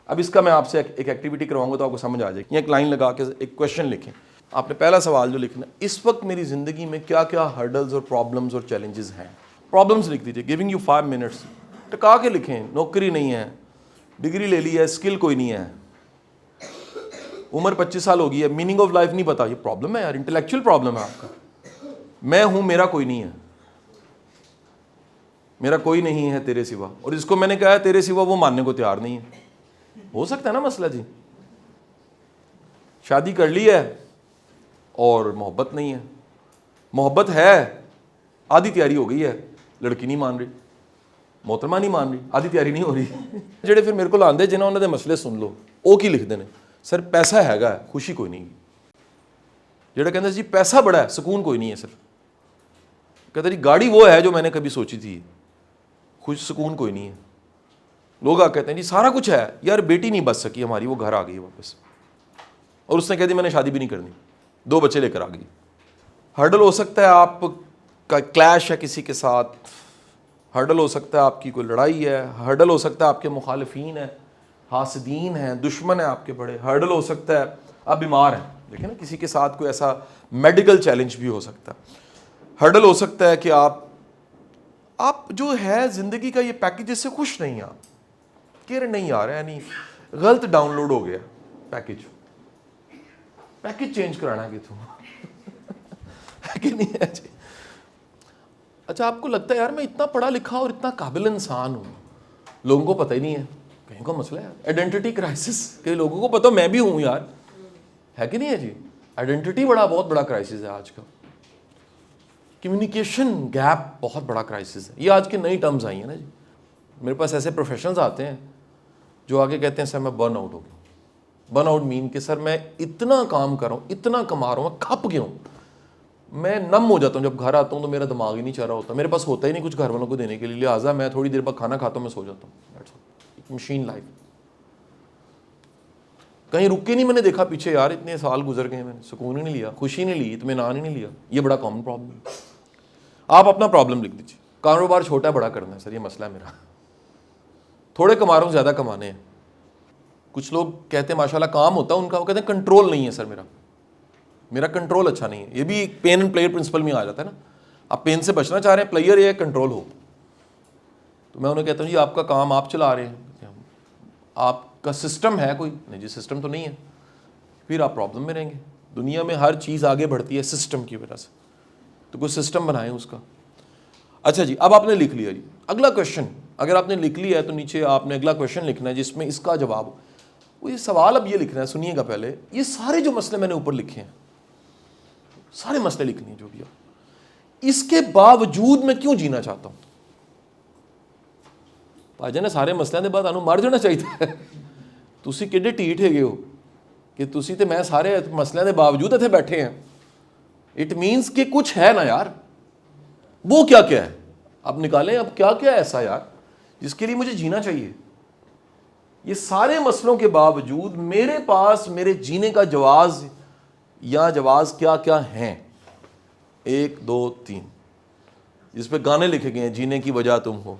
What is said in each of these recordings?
اب اس کا میں آپ سے ایک ایکٹیویٹی کرواؤں گا تو آپ کو سمجھ آ جائے گی. ایک لائن لگا کے ایک کویشچن لکھیں. آپ نے پہلا سوال جو لکھنا ہے, اس وقت میری زندگی میں کیا کیا ہرڈلز اور پرابلمز اور چیلنجز ہیں. پرابلمز لکھ دیجیے, گیونگ یو 5 منٹس. ٹکا کے لکھیں. نوکری نہیں ہے, ڈگری لے لی ہے, اسکل کوئی نہیں ہے, عمر 25 سال ہو گئی ہے, میننگ آف لائف نہیں پتا. یہ پرابلم ہے یار, انٹلیکچوئل پرابلم ہے آپ کا. میں ہوں, میرا کوئی نہیں ہے, میرا کوئی نہیں ہے تیرے سوا, اور اس کو میں نے کہا ہے تیرے سوا, وہ ماننے کو تیار نہیں ہے. ہو سکتا ہے نا مسئلہ جی. شادی کر لی ہے اور محبت نہیں ہے, محبت ہے, آدھی تیاری ہو گئی ہے, لڑکی نہیں مان رہی, محترمہ نہیں مان رہی, آدھی تیاری نہیں ہو رہی. جڑے پھر میرے کو آندے جنہوں نے مسئلے سن لو, وہ کی لکھ دینے, سر پیسہ ہے خوشی کوئی نہیں. جڑے کہتے جی پیسہ بڑا ہے, سکون کوئی نہیں ہے. سر کہتے جی گاڑی وہ ہے جو میں نے کبھی سوچی تھی, خوش سکون کوئی نہیں ہے. لوگ آ کہتے ہیں جی سارا کچھ ہے, یار بیٹی نہیں بچ سکی ہماری, وہ گھر آ گئی واپس, اور اس نے کہہ دی میں نے شادی بھی نہیں کرنی, 2 بچے لے کر آ گئی. ہرڈل ہو سکتا ہے آپ کا کلیش ہے کسی کے ساتھ, ہرڈل ہو سکتا ہے آپ کی کوئی لڑائی ہے, ہرڈل ہو سکتا ہے آپ کے مخالفین ہیں, حاسدین ہیں, دشمن ہیں آپ کے بڑے. ہرڈل ہو سکتا ہے آپ بیمار ہیں, دیکھیں نا کسی کے ساتھ کوئی ایسا میڈیکل چیلنج بھی ہو سکتا ہے. ہرڈل ہو سکتا ہے کہ آپ جو ہے زندگی کا یہ پیکیج, اس سے خوش نہیں ہیں آپ, کہہ نہیں آ رہا ہے, یعنی غلط ڈاؤن لوڈ ہو گیا پیکیج چینج کرانا ہے کہ نہیں ہے جی. اچھا آپ کو لگتا ہے یار میں اتنا پڑھا لکھا اور اتنا قابل انسان ہوں, لوگوں کو پتہ ہی نہیں ہے, کہیں کا مسئلہ ہے آئیڈینٹی کرائسس. کئی لوگوں کو پتہ میں بھی ہوں یار, ہے کہ نہیں ہے جی. آئیڈینٹی بہت بڑا کرائسس ہے آج کا. کمیونیکیشن گیپ بہت بڑا کرائسس ہے. یہ آج کے نئی ٹرمز آئی ہیں نا جی. میرے پاس ایسے پروفیشنلز آتے ہیں جو آگے کہتے ہیں سر میں برن آؤٹ ہو گیا. برن آؤٹ مین کہ سر میں اتنا کام کر رہا ہوں, اتنا کما رہا ہوں, میں کھپ گیا ہوں, میں نم ہو جاتا ہوں. جب گھر آتا ہوں تو میرا دماغ ہی نہیں چل رہا ہوتا, میرے پاس ہوتا ہی نہیں کچھ گھر والوں کو دینے کے لیے, لہٰذا میں تھوڑی دیر بعد کھانا کھاتا ہوں, میں سو جاتا ہوں. ایک مشین لائف, کہیں رک کے نہیں میں نے دیکھا پیچھے یار اتنے سال گزر گئے, میں نے سکون ہی نہیں لیا, خوشی نہیں لی, اطمینان ہی نہیں لیا. یہ بڑا کامن پرابلم ہے. آپ اپنا پرابلم لکھ دیجیے. کاروبار چھوٹا بڑا کرنا ہے سر, یہ مسئلہ ہے میرا, تھوڑے کما رہا ہوں زیادہ کمانے ہیں. کچھ لوگ کہتے ہیں ماشاءاللہ کام ہوتا ہے ان کا, وہ کہتے ہیں کنٹرول نہیں ہے سر, میرا کنٹرول اچھا نہیں ہے. یہ بھی ایک پین اینڈ پلیئر پرنسپل میں آ جاتا ہے نا. آپ پین سے بچنا چاہ رہے ہیں, پلیئر یہ کنٹرول ہو. تو میں انہیں کہتا ہوں جی آپ کا کام آپ چلا رہے ہیں, آپ کا سسٹم ہے کوئی نہیں جی, سسٹم تو نہیں ہے, پھر آپ پرابلم میں رہیں گے. دنیا میں ہر چیز آگے بڑھتی ہے سسٹم کی وجہ سے, تو کوئی سسٹم بنائیں اس کا. اچھا جی اب آپ نے لکھ لیا جی. اگلا کویشچن, اگر آپ نے لکھ لیا ہے تو نیچے آپ نے اگلا کویشچن لکھنا ہے جس میں اس کا جواب. وہ یہ سوال اب یہ لکھنا ہے, سنیے گا پہلے, یہ سارے جو مسئلے میں نے اوپر لکھے ہیں, سارے مسئلے لکھنے ہیں جو بھی, اس کے باوجود میں کیوں جینا چاہتا ہوں. بھائی جان سارے مسئلے کے بعد مر جانا چاہیے. تسی کیڈے ٹھیٹ ہے ہو کہ تسی تے میں سارے مسئلے کے باوجود اتنے بیٹھے ہیں. اٹ مینس کہ کچھ ہے نا یار. وہ کیا ہے اب نکالیں, اب کیا ہے ایسا یار جس کے لیے مجھے جینا چاہیے. یہ سارے مسئلوں کے باوجود میرے پاس میرے جینے کا جواز یا جواز کیا کیا ہیں, 1 2 3, جس پہ گانے لکھے گئے ہیں, جینے کی وجہ تم ہو.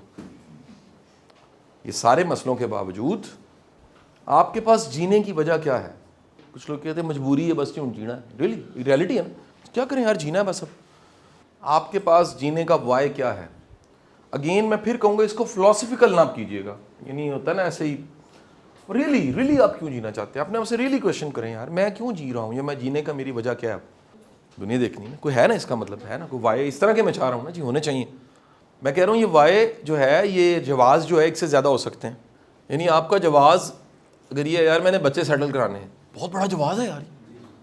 یہ سارے مسئلوں کے باوجود آپ کے پاس جینے کی وجہ کیا ہے. کچھ لوگ کہتے ہیں مجبوری ہے بس کیوں جینا ہے. ریئلٹی ہے نا, کیا کریں یار, جینا ہے بس. اب آپ کے پاس جینے کا وائی کیا ہے. اگین میں پھر کہوں گا اس کو فلاسفیکل نہ کیجیے گا, یعنی ہوتا ہے نا ایسے ہی, ریلی آپ کیوں جینا چاہتے ہیں. آپ نے آپ سے ریلی کویشچن کریں یار میں کیوں جی رہا ہوں, یا میں جینے کا میری وجہ کیا ہے. دنیا دیکھنی ہے, کوئی ہے نا اس کا مطلب ہے نا, کوئی وائے اس طرح کے میں چاہ رہا ہوں نا جی, ہونے چاہیے. میں کہہ رہا ہوں یہ وائے جو ہے, یہ جواز جو ہے ایک سے زیادہ ہو سکتے ہیں. یعنی آپ کا جواز اگر یہ یار میں نے بچے سیٹل کرانے ہیں, بہت بڑا جواز ہے یار,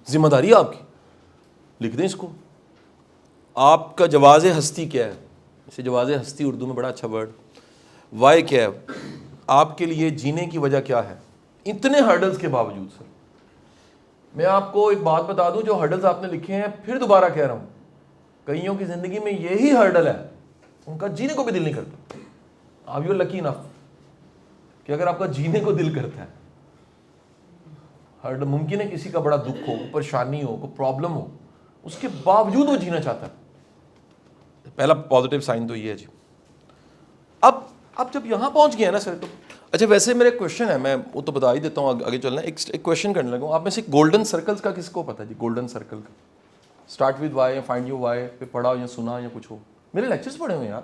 ذمہ داری ہے آپ کی, لکھ دیں اس کو. آپ کا جواز ہستی کیا ہے, اسے جواز ہستی اردو میں بڑا اچھا ورڈ. وائی کیا ہے, آپ کے لیے جینے کی وجہ کیا ہے. اتنے ہرڈلز کے باوجود سر میں آپ کو ایک بات بتا دوں, جو ہرڈلز آپ نے لکھے ہیں, پھر دوبارہ کہہ رہا ہوں, کئیوں کی زندگی میں یہی ہرڈل ہے, ان کا جینے کو بھی دل نہیں کرتا. آپ یو لکی انف کہ اگر آپ کا جینے کو دل کرتا ہے, ہرڈل ممکن ہے کسی کا بڑا دکھ ہو, پریشانی ہو, کوئی پرابلم ہو, اس کے باوجود وہ جینا چاہتا ہے. پہلا پازیٹیو سائن تو یہ ہے جی. اب جب یہاں پہنچ گیا نا سر, تو اچھا ویسے میرا کویشچن ہے, میں وہ تو بتا ہی دیتا ہوں, آگے چلنا ہے. ایک کویشچن کرنے لگا ہوں, آپ میں سے گولڈن سرکلز کا کس کو پتا جی؟ گولڈن سرکل کا start with why, find you why پہ پڑھا ہو یا سنا یا کچھ ہو. میرے لیکچرز پڑھے ہوئے ہیں یار,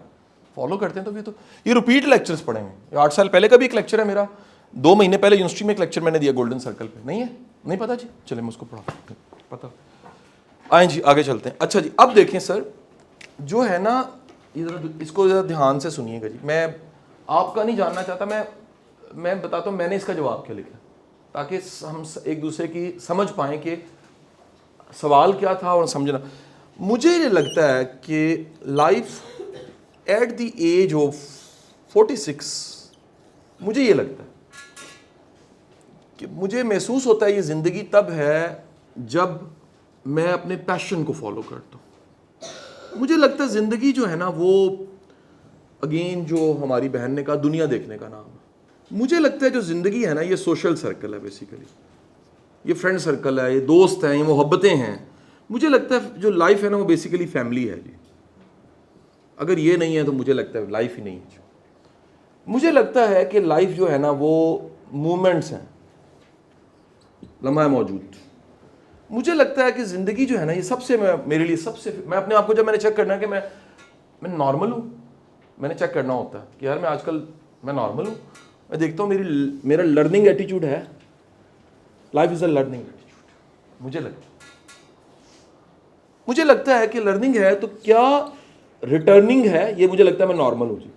فالو کرتے ہیں تو یہ رپیٹ لیکچرز پڑھے ہوئے ہیں. 8 سال پہلے کا بھی ایک لیکچر ہے میرا, 2 مہینے پہلے یونیورسٹی میں ایک لیکچر میں نے دیا گولڈن سرکل پہ. نہیں ہے, نہیں پتا جی؟ چلیں میں اس کو پڑھا پتا. آئیں جی آگے چلتے ہیں. اچھا جی اب دیکھیں سر, جو ہے نا اس کو ذرا دھیان سے سنیے گا جی. میں آپ کا نہیں جاننا چاہتا, میں بتاتا ہوں میں نے اس کا جواب کیا لکھا, تاکہ ہم ایک دوسرے کی سمجھ پائیں کہ سوال کیا تھا اور سمجھنا. مجھے یہ لگتا ہے کہ life at the age of 46, مجھے یہ لگتا ہے کہ مجھے محسوس ہوتا ہے یہ زندگی تب ہے جب میں اپنے پیشن کو فالو کرتا ہوں. مجھے لگتا ہے زندگی جو ہے نا وہ, اگین جو ہماری بہن نے کہا, دنیا دیکھنے کا نام ہے. مجھے لگتا ہے جو زندگی ہے نا یہ سوشل سرکل ہے بیسیکلی, یہ فرینڈ سرکل ہے, یہ دوست ہیں, یہ محبتیں ہیں. مجھے لگتا ہے جو لائف ہے نا وہ بیسیکلی فیملی ہے جی. اگر یہ نہیں ہے تو مجھے لگتا ہے لائف ہی نہیں ہے. مجھے لگتا ہے کہ لائف جو ہے نا وہ مومنٹس ہیں, لمحہ موجود. مجھے لگتا ہے کہ زندگی جو ہے نا یہ سب سے, میرے لیے سب سے, میں اپنے آپ کو جب میں نے چیک کرنا ہے کہ میں نارمل ہوں, میں نے چیک کرنا ہوتا ہے کہ یار میں آج کل میں نارمل ہوں. میں دیکھتا ہوں میرا لرننگ ایٹیٹیوڈ ہے. Life is a learning attitude. مجھے لگتا ہے کہ لرننگ ہے تو کیا ریٹرننگ ہے, یہ مجھے لگتا ہے میں نارمل ہوں جی.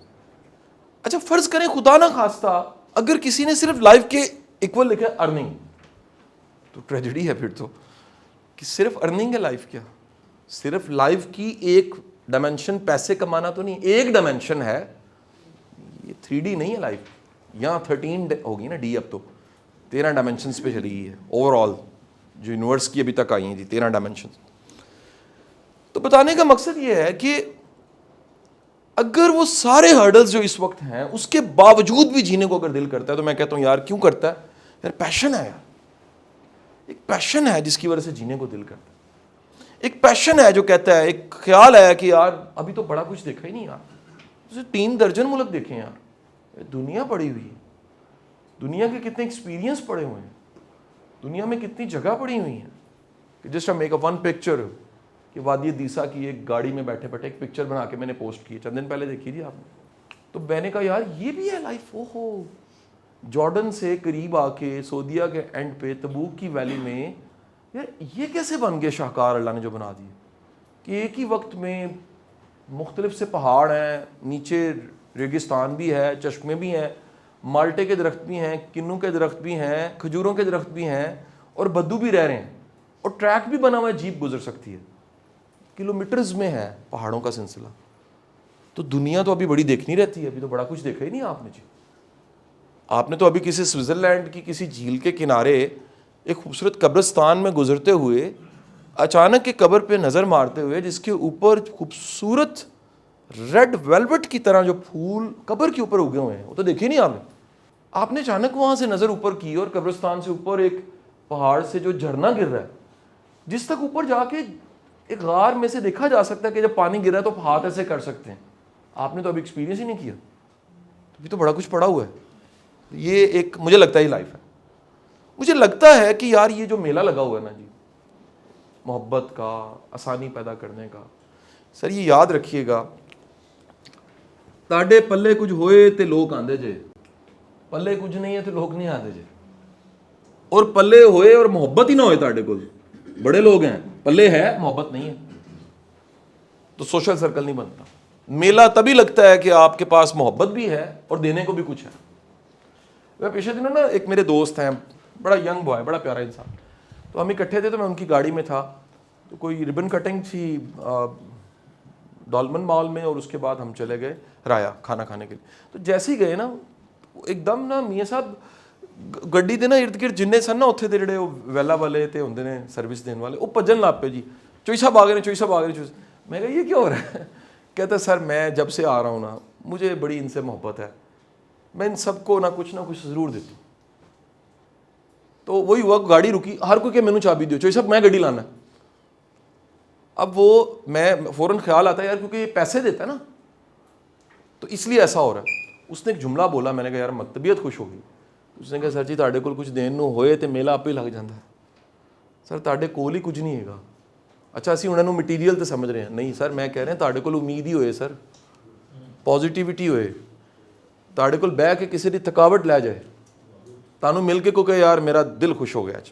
اچھا فرض کریں خدا نہ خواستہ اگر کسی نے صرف لائف کے ایکول لکھا ہے ارننگ, تو ٹریجڈی ہے پھر تو, کہ صرف ارننگ ہے لائف. کیا صرف لائف کی ایک ڈائمینشن پیسے کمانا تو نہیں, ایک ڈائمینشن ہے, یہ 3D نہیں ہے لائف. یہاں 13 ہوگی نا ڈی, اب تو 13 ڈائمینشنس پہ چلی گئی ہے اوور آل جو یونیورس کی ابھی تک آئی ہیں جی, 13 ڈائمینشنس. تو بتانے کا مقصد یہ ہے کہ اگر وہ سارے ہرڈلز جو اس وقت ہیں اس کے باوجود بھی جینے کو اگر دل کرتا ہے, تو میں کہتا ہوں یار کیوں کرتا ہے؟ یار پیشن ہے, یار ایک پیشن ہے جس کی وجہ سے جینے کو دل کرتا ہے. ایک پیشن ہے جو کہتا ہے, ایک خیال ہے کہ یار ابھی تو بڑا کچھ دیکھا ہی نہیں یار, 3 درجن ملک دیکھے یار, دنیا پڑی ہوئی ہے, دنیا کے کتنے ایکسپیرینس پڑے ہوئے ہیں, دنیا میں کتنی جگہ پڑی ہوئی ہیں. کہ just make a one picture, کہ وادی دیسا کی ایک گاڑی میں بیٹھے بیٹھے ایک پکچر بنا کے میں نے پوسٹ کی, چند دن پہلے دیکھی تھی آپ نے. تو میں نے کہا یار یہ بھی ہے لائف. اوہو, جارڈن سے قریب آ کے سعودیہ کے اینڈ پہ تبوک کی ویلی میں, یار یہ کیسے بن گئے شاہکار اللہ نے جو بنا دیے, کہ ایک ہی وقت میں مختلف سے پہاڑ ہیں, نیچے ریگستان بھی ہے, چشمے بھی ہیں, مالٹے کے درخت بھی ہیں, کنوں کے درخت بھی ہیں, کھجوروں کے درخت بھی ہیں, اور بدو بھی رہ رہے ہیں, اور ٹریک بھی بنا ہوا ہے, جیپ گزر سکتی ہے. کلومیٹرز میں ہے پہاڑوں کا سلسلہ. تو دنیا تو ابھی بڑی دیکھنی رہتی ہے, ابھی تو بڑا کچھ دیکھا ہی نہیں آپ نے جی. آپ نے تو ابھی کسی سوئٹزرلینڈ کی کسی جھیل کے کنارے ایک خوبصورت قبرستان میں گزرتے ہوئے اچانک ایک قبر پہ نظر مارتے ہوئے جس کے اوپر خوبصورت ریڈ ویلوٹ کی طرح جو پھول قبر کے اوپر اگے ہوئے ہیں, وہ تو دیکھے نہیں آپ نے. آپ نے اچانک وہاں سے نظر اوپر کی اور قبرستان سے اوپر ایک پہاڑ سے جو جھرنا گر رہا ہے, جس تک اوپر جا کے ایک غار میں سے دیکھا جا سکتا ہے کہ جب پانی گر رہا ہے تو ہاتھ ایسے کر سکتے ہیں. آپ نے تو ابھی ایکسپیرینس ہی نہیں کیا, ابھی تو بڑا کچھ پڑا ہوا ہے. یہ ایک مجھے لگتا ہے لائف ہے. مجھے لگتا ہے کہ یار یہ جو میلہ لگا ہوا ہے نا جی, محبت کا, آسانی پیدا کرنے کا, سر یہ یاد رکھیے گا, تاڈے پلے کچھ ہوئے تے لوگ آندے جے, پلے کچھ نہیں ہے تو لوگ نہیں آتے جے. اور پلے ہوئے اور محبت ہی نہ ہوئے تاڈے کول, بڑے لوگ ہیں, پلے ہے محبت نہیں ہے, تو سوشل سرکل نہیں بنتا. میلہ تبھی لگتا ہے کہ آپ کے پاس محبت بھی ہے اور دینے کو بھی کچھ ہے. میں پیچھے دنوں نا ایک میرے دوست ہیں, بڑا ینگ بوائے, بڑا پیارا انسان, تو ہم اکٹھے تھے, تو میں ان کی گاڑی میں تھا, تو کوئی ربن کٹنگ تھی ڈالمن مال میں, اور اس کے بعد ہم چلے گئے رایا کھانا کھانے کے لیے. تو جیسے ہی گئے نا, ایک دم نا میاں صاحب گڈی دے نا ارد گرد جننے سن نا اتنے دے جڑے ویلا والے تے ہوندے نے سروس دین والے, وہ بھجن لگ پے جی, چوئی صاحب آ گئے نے, چوئی صاحب آ گئے. میں کہا یہ کیا ہو رہا ہے؟ کہتا سر میں جب سے آ رہا ہوں نا مجھے بڑی ان سے محبت ہے, میں ان سب کو نہ کچھ ضرور دیتا ہوں. تو وہی ہوا, گاڑی رکی, ہر کوئی کہ مینوں چابی دیو, چوئی صاحب میں گڈی لانا. اب وہ میں فوراً خیال آتا ہے یار کیونکہ یہ پیسے دیتا ہے نا, تو اس لیے ایسا ہو رہا ہے. اس نے ایک جملہ بولا, میں نے کہا یار طبیعت خوش ہو گئی. اس نے کہا سر جی ਤੁਹਾਡੇ ਕੋਲ ਕੁਝ ਦੇਣ ਨੂੰ ਹੋਏ ਤੇ ਮੇਲਾ ਆਪੇ ਲੱਗ ਜਾਂਦਾ. ਸਰ ਤੁਹਾਡੇ ਕੋਲ ਹੀ ਕੁਝ ਨਹੀਂ ਹੈਗਾ. ਅੱਛਾ ਅਸੀਂ ਉਹਨਾਂ ਨੂੰ ਮਟੀਰੀਅਲ ਤੇ ਸਮਝ ਰਹੇ ਹਾਂ. ਨਹੀਂ ਸਰ ਮੈਂ ਕਹਿ ਰਿਹਾ ਤੁਹਾਡੇ ਕੋਲ ਉਮੀਦ ਹੀ ਹੋਏ ਸਰ, ਪੋਜ਼ਿਟਿਵਿਟੀ ਹੋਏ, ਤੁਹਾਡੇ ਕੋਲ ਬਹਿ ਕੇ ਕਿਸੇ ਦੀ ਥਕਾਵਟ ਲੈ ਜਾਏ, ਤੁਹਾਨੂੰ ਮਿਲ ਕੇ ਕੋਈ ਕਹੇ ਯਾਰ ਮੇਰਾ ਦਿਲ ਖੁਸ਼ ਹੋ ਗਿਆ ਅੱਜ,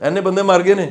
ਇੰਨੇ ਬੰਦੇ ਮਰ ਗਏ ਨੇ.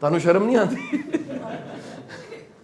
ਤੁਹਾਨੂੰ ਸ਼ਰਮ ਨਹੀਂ ਆਉਂਦੀ?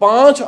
5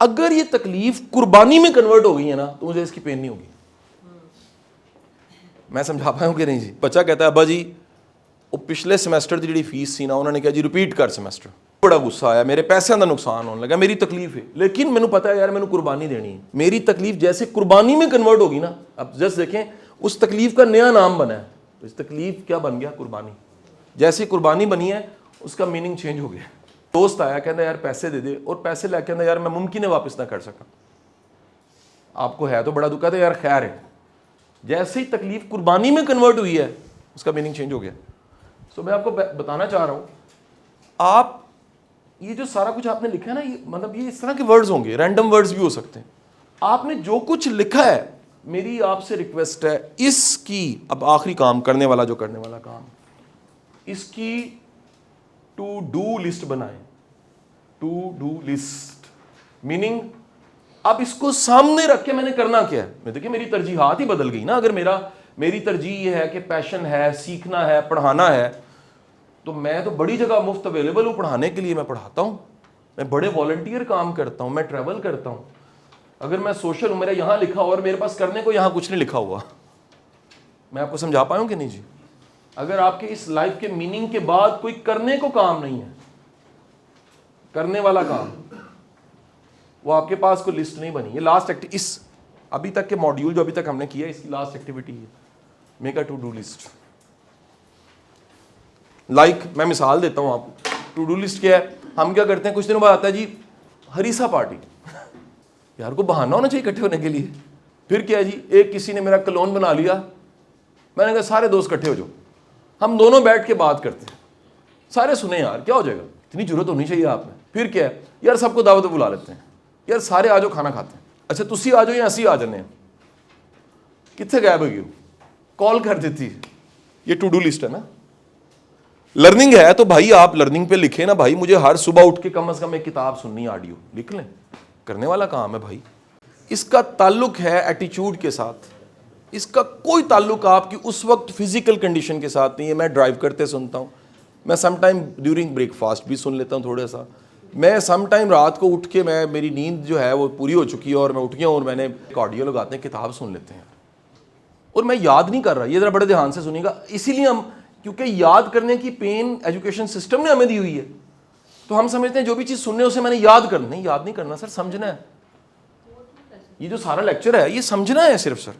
اگر یہ تکلیف قربانی میں کنورٹ ہو گئی ہے نا تو مجھے اس کی پین نہیں ہوگی. میں سمجھا پایا ہوں کہ نہیں جی؟ بچہ کہتا ہے ابا جی وہ پچھلے سیمسٹر کی جی فیس سی نا انہوں نے کہا جی ریپیٹ کر سیمسٹر. بڑا غصہ آیا, میرے پیسے کا نقصان ہونے لگا, میری تکلیف ہے, لیکن مینوں پتا ہے یار مینوں قربانی دینی ہے. میری تکلیف جیسے قربانی میں کنورٹ ہوگی نا, اب جسٹ دیکھیں اس تکلیف کا نیا نام بنا ہے. اس تکلیف کیا بن گیا؟ قربانی. جیسے قربانی بنی ہے اس کا میننگ چینج ہو گیا. دوست آیا کہنا یار پیسے دے دے, اور پیسے لے کے یار میں ممکن ہے واپس نہ کر سکا. آپ کو ہے تو بڑا دکھ ہے یار, خیر ہے. جیسے ہی تکلیف قربانی میں کنورٹ ہوئی ہے اس کا میننگ چینج ہو گیا. سو میں آپ کو بتانا چاہ رہا ہوں, آپ یہ جو سارا کچھ آپ نے لکھا ہے نا, یہ مطلب یہ اس طرح کے ورڈز ہوں گے, رینڈم ورڈز بھی ہو سکتے ہیں. آپ نے جو کچھ لکھا ہے, میری آپ سے ریکویسٹ ہے اس کی, اب آخری کام کرنے والا جو کرنے والا کام, اس کی ٹو ڈو لسٹ بنائیں. ٹو ڈو لسٹ میننگ اب اس کو سامنے رکھ کے میں نے کرنا کیا ہے. میں دیکھیں میری ترجیحات ہی بدل گئی نا. اگر میری ترجیح یہ ہے کہ پیشن ہے, سیکھنا ہے, پڑھانا ہے, تو میں تو بڑی جگہ مفت اویلیبل ہوں پڑھانے کے لیے. میں پڑھاتا ہوں, میں بڑے والنٹیئر کام کرتا ہوں, میں ٹریول کرتا ہوں. اگر میں سوشل ہوں, میرا یہاں لکھا ہوا اور میرے پاس کرنے کو یہاں کچھ نہیں لکھا ہوا. میں آپ کو سمجھا پایا ہوں کہ نہیں جی؟ اگر آپ کے اس لائف کے میننگ کے بعد کوئی کرنے کو کام نہیں ہے, کرنے والا کام, وہ آپ کے پاس کوئی لسٹ نہیں بنی. یہ لاسٹ اس ابھی تک کے ماڈیول جو ابھی تک ہم نے کیا ہے, اس کی لاسٹ ایکٹیویٹی ہے make a to do list. Like میں مثال دیتا ہوں آپ کو. ٹو ڈو لسٹ کیا ہے؟ ہم کیا کرتے ہیں, کچھ دنوں بعد آتا ہے جی ہریسا پارٹی. یار کو بہانہ ہونا چاہیے اکٹھے ہونے کے لیے. پھر کیا ہے جی, ایک کسی نے میرا کلون بنا لیا, میں نے کہا سارے دوست اکٹھے ہو جاؤ, ہم دونوں بیٹھ کے بات کرتے ہیں. سارے سنیں یار کیا ہو جائے گا, اتنی ضرورت ہونی چاہیے آپ میں. پھر کیا ہے یار سب کو دعوت بلا لیتے ہیں, یار سارے آ جاؤ کھانا کھاتے ہیں. اچھا تسی آ جاؤ یا اسی آ جانے ہیں, کتنے غائب ہو گئے ہو, کال کر دیتی. یہ ٹو ڈو لسٹ ہے نا. لرننگ ہے تو بھائی آپ لرننگ پہ لکھیں نا بھائی, مجھے ہر صبح اٹھ کے کم از کم ایک کتاب سننی, آڈیو لکھ لیں. کرنے والا کام ہے بھائی. اس کا تعلق ہے ایٹیچیوڈ کے ساتھ. اس کا کوئی تعلق آپ کی اس وقت فزیکل کنڈیشن کے ساتھ نہیں ہے. میں ڈرائیو کرتے سنتا ہوں, میں some time during break fast بھی سن لیتا ہوں تھوڑا سا. میں سم ٹائم رات کو اٹھ کے میری نیند جو ہے وہ پوری ہو چکی ہے اور میں اٹھ گیا ہوں اور میں نے ایک آڈیو لگاتے ہیں, کتاب سن لیتے ہیں. اور میں یاد نہیں کر رہا, یہ ذرا بڑے دھیان سے سنیے گا. اسی لیے ہم, کیونکہ یاد کرنے کی پین ایجوکیشن سسٹم نے ہمیں دی ہوئی ہے, تو ہم سمجھتے ہیں جو بھی چیز سننے اسے میں نے یاد کرنا. نہیں, یاد نہیں کرنا سر, سمجھنا ہے. یہ جو سارا لیکچر ہے یہ سمجھنا ہے صرف سر.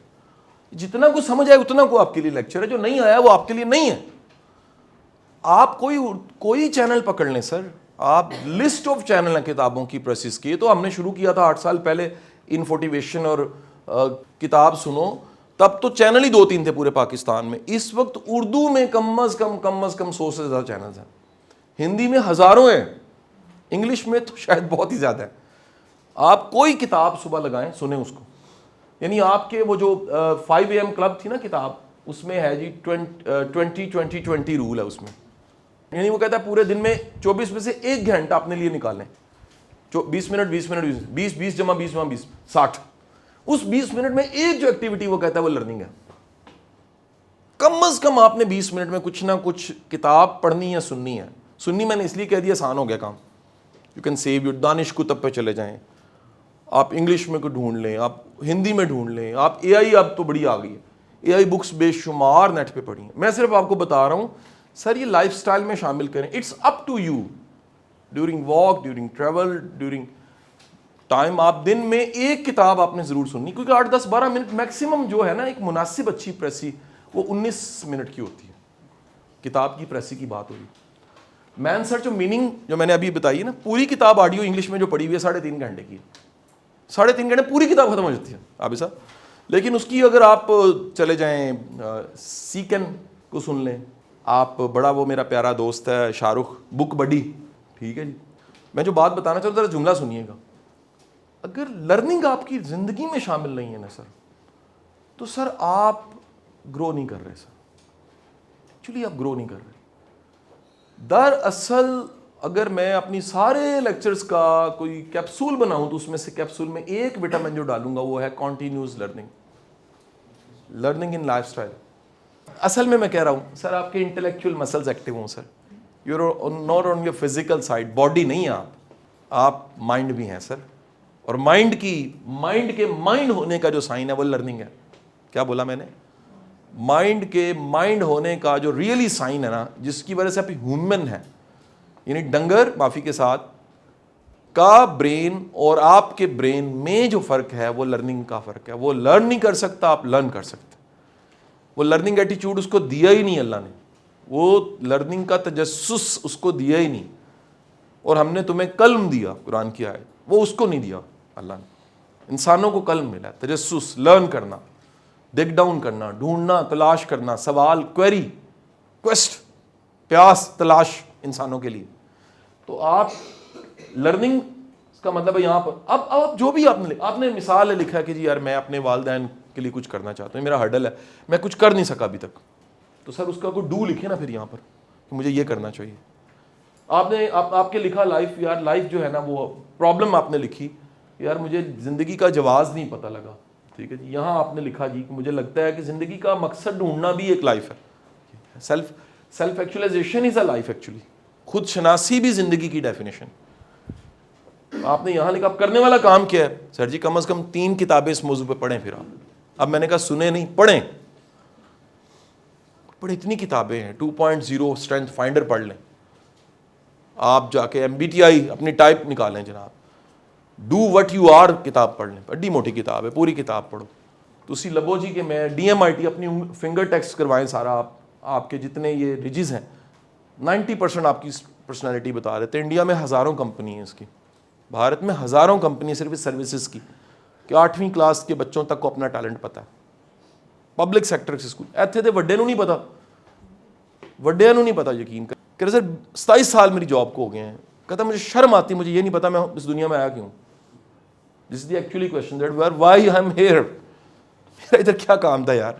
جتنا کو سمجھ آئے اتنا کو آپ کے لیے لیکچر ہے, جو نہیں آیا وہ آپ کے لیے نہیں ہے. آپ کوئی چینل پکڑ لیں سر, آپ لسٹ آف چینل ہیں کتابوں کی پریسز کی. تو ہم نے شروع کیا تھا 8 سال پہلے انفوٹیویشن اور کتاب سنو, تب تو چینل ہی 2-3 تھے پورے پاکستان میں. اس وقت اردو میں کم از کم 100 سے زیادہ چینلز ہیں, ہندی میں ہزاروں ہیں, انگلش میں تو شاید بہت ہی زیادہ ہے. آپ کوئی کتاب صبح لگائیں سنیں اس کو. یعنی آپ کے وہ جو 5 AM کلب تھی نا کتاب, اس میں ہے جی 20-20-20 رول ہے اس میں. یعنی وہ کہتا ہے پورے دن میں 24 میں سے 1 گھنٹہ اپنے لیے نکالیں. 20 منٹ 20 جمع 20 60. اس 20 منٹ میں ایک جو ایکٹیویٹی وہ کہتا ہے وہ لرننگ ہے. کم از کم آپ نے 20 منٹ میں کچھ نہ کچھ کتاب پڑھنی یا سننی ہے. سننی میں نے اس لیے کہہ دیا, آسان ہو گیا کام. یو کین سیو یور دانش کتب پہ چلے جائیں, آپ انگلش میں کو ڈھونڈ لیں, آپ ہندی میں ڈھونڈ لیں, آپ AI اب تو بڑی آ گئی ہے, AI بکس بے شمار نیٹ پہ پڑھی ہیں. میں صرف آپ کو بتا رہا ہوں سر یہ لائف سٹائل میں شامل کریں. It's up to you, during walk, during travel, during time. آپ دن میں ایک کتاب آپ نے ضرور سننی, کیونکہ 8-10-12 منٹ میکسیمم جو ہے نا ایک مناسب اچھی پریسی وہ 19 منٹ کی ہوتی ہے. کتاب کی پریسی کی بات ہوئی. مین سرچ آف میننگ جو میں نے ابھی بتائی ہے نا, پوری کتاب آڈیو انگلش میں جو پڑھی ہوئی ہے 3.5 گھنٹے کی, 3.5 گھنٹے پوری کتاب ختم ہو جاتی ہے آپ صاحب. لیکن اس کی اگر آپ چلے جائیں سیکن کو سن لیں, آپ بڑا وہ میرا پیارا دوست ہے شاہ رخ, بک بڈی, ٹھیک ہے جی. میں جو بات بتانا چاہتا ہوں ذرا جملہ سنیے گا. اگر لرننگ آپ کی زندگی میں شامل نہیں ہے نا سر, تو سر آپ گرو نہیں کر رہے سر. ایکچولی آپ گرو نہیں کر رہے. دراصل اگر میں اپنی سارے لیکچرز کا کوئی کیپسول بناؤں تو اس میں سے کیپسول میں ایک وٹامن جو ڈالوں گا وہ ہے continuous learning, learning in life style. اصل میں کہہ رہا ہوں سر آپ کے انٹلیکچوئل مسلز ایکٹیو ہوں sir. You are not on your physical side, body نہیں ہے آپ مائنڈ بھی ہیں سر. اور مائنڈ کے مائنڈ ہونے کا جو سائن ہے وہ لرننگ ہے. کیا بولا میں نے؟ مائنڈ کے مائنڈ ہونے کا جو ریئلی سائن ہے نا, جس کی وجہ سے آپ ہیومن ہیں, یعنی ڈنگر معافی کے ساتھ کا برین اور آپ کے برین میں جو فرق ہے وہ لرننگ کا فرق ہے. وہ لرن نہیں کر سکتا, آپ لرن کر سکتے. وہ لرننگ ایٹیچیوڈ اس کو دیا ہی نہیں اللہ نے, وہ لرننگ کا تجسس اس کو دیا ہی نہیں. اور ہم نے تمہیں قلم دیا, قرآن کی آیت, وہ اس کو نہیں دیا اللہ نے. انسانوں کو قلم ملا, تجسس, لرن کرنا, ڈگ ڈاؤن کرنا, ڈھونڈنا, تلاش کرنا, سوال, کوئری, کویسٹ, پیاس, تلاش انسانوں کے لیے. تو آپ لرننگ کا مطلب ہے یہاں پر اب جو بھی آپ نے مثال ہے لکھا ہے کہ جی یار میں اپنے والدین کے لیے کچھ کرنا چاہتا ہوں, میرا ہرڈل ہے, میں کچھ کر نہیں سکا ابھی تک, تو سر اس کا کوئی ڈو لکھے نا پھر یہاں پر کہ مجھے یہ کرنا چاہیے. آپ نے آپ کے لکھا لائف, یار لائف جو ہے نا وہ پرابلم آپ نے لکھی, یار مجھے زندگی کا جواز نہیں پتہ لگا, ٹھیک ہے جی. یہاں آپ نے لکھا جی کہ مجھے لگتا ہے کہ زندگی کا مقصد ڈھونڈنا بھی ایک لائف ہے. Self actualisation is a life actually, خود شناسی بھی زندگی کی ڈیفینیشن. آپ نے یہاں لکھا اب کرنے والا کام کیا ہے؟ سر جی کم از کم 3 کتابیں اس موضوع پہ پڑھیں. پھر آپ, اب میں نے کہا سنے نہیں, پڑھیں. اتنی کتابیں ہیں, 2.0 اسٹرینتھ فائنڈر پڑھ لیں, آپ جا کے MBTI اپنی ٹائپ نکالیں جناب, ڈو وٹ یو آر کتاب پڑھ لیں, بڑی موٹی کتاب ہے, پوری کتاب پڑھو. تو اسی لبو جی کے میں DMIT اپنی فنگر ٹیکسٹ کروائیں سارا, آپ کے جتنے یہ ریجز ہیں 90% آپ کی پرسنالٹی بتا دیتے. انڈیا میں ہزاروں کمپنی ہیں اس کی, بھارت میں ہزاروں کمپنی صرف اس سروسز کی, کہ 8ویں کلاس کے بچوں تک کو اپنا ٹیلنٹ پتا ہے. پبلک سیکٹر اسکول ایتھے تھے, وڈے نو نہیں پتا, وڈیا نو نہیں پتا. یقین کر سر 27 سال میری جاب کو ہو گئے ہیں, کہتا مجھے شرم آتی, مجھے یہ نہیں پتا میں اس دنیا میں آیا کیوں. This is the actually question that why I am here. میرا ادھر کیا کام تھا یار,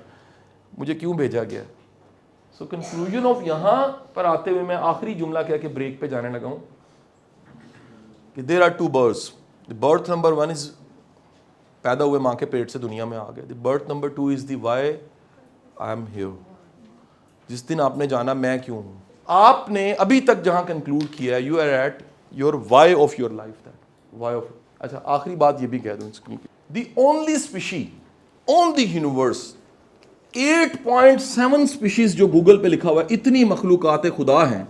مجھے کیوں بھیجا گیا. سو کنکلوژن آف یہاں پر آتے ہوئے میں آخری جملہ کہہ کے بریک پہ جانے لگا ہوں کہ there are 2 births. Birth number 1 is پیدا ہوئے ماں کے پیٹ سے دنیا میں آ گئے. Birth number 2 is the why I am here. جس دن آپ نے جانا میں کیوں ہوں, آپ نے ابھی تک جہاں کنکلوڈ کیا ہے, you are at your why of your life. That why of. اچھا آخری بات یہ بھی کہہ دوں, the only species on the universe, 8.7 species جو گوگل پہ لکھا ہوا ہے, اتنی مخلوقات خدا ہیں,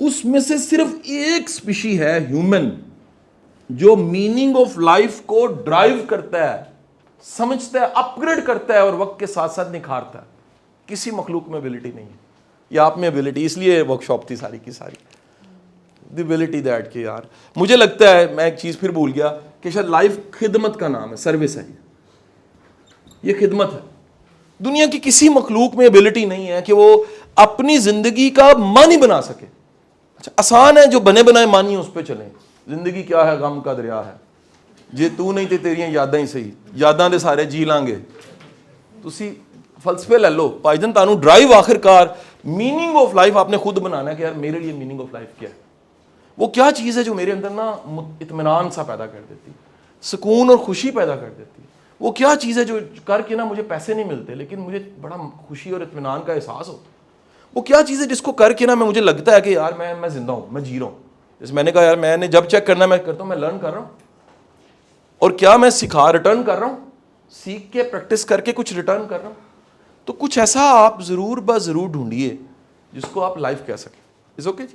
اس میں سے صرف ایک اسپیشی ہے ہیومن جو میننگ آف لائف کو ڈرائیو کرتا ہے, سمجھتا ہے, اپ گریڈ کرتا ہے اور وقت کے ساتھ ساتھ نکھارتا ہے. کسی مخلوق میں ابیلٹی نہیں ہے, یا آپ میں ابیلٹی, اس لیے ورک شاپ تھی ساری کی ساری, دی ابیلٹی دیٹ کہ یار مجھے لگتا ہے, میں ایک چیز پھر بھول گیا کہ شاید لائف خدمت کا نام ہے, سروس ہے, یہ خدمت ہے. دنیا کی کسی مخلوق میں ابیلٹی نہیں ہے کہ وہ اپنی زندگی کا معنی بنا سکے. اچھا آسان ہے جو بنے بنائے معنی اس پہ چلیں. زندگی کیا ہے, غم کا دریا ہے, جے تو نہیں تے تیریاں یاداں ہی صحیح, یاداں دے سارے جی لیں گے. تسی فلسفے لے لو, بھائی جان تانوں ڈرائیو آخر کار میننگ آف لائف آپ نے خود بنانا ہے کہ یار میرے لیے میننگ آف لائف کیا ہے. وہ کیا چیز ہے جو میرے اندر نا اطمینان سا پیدا کر دیتی, سکون اور خوشی پیدا کر دیتی. وہ کیا چیز ہے جو کر کے نا مجھے پیسے نہیں ملتے لیکن مجھے بڑا خوشی اور اطمینان کا احساس ہوتا. وہ کیا چیز ہے جس کو کر کے نا مجھے لگتا ہے کہ یار میں زندہ ہوں, میں جی رہا ہوں. جیسے میں نے کہا یار میں نے جب چیک کرنا میں کرتا ہوں, میں لرن کر رہا ہوں, اور کیا میں سکھا ریٹرن کر رہا ہوں, سیکھ کے پریکٹس کر کے کچھ ریٹرن کر رہا ہوں. تو کچھ ایسا آپ ضرور ضرور ڈھونڈیے جس کو آپ لائف کہہ سکیں. Is okay.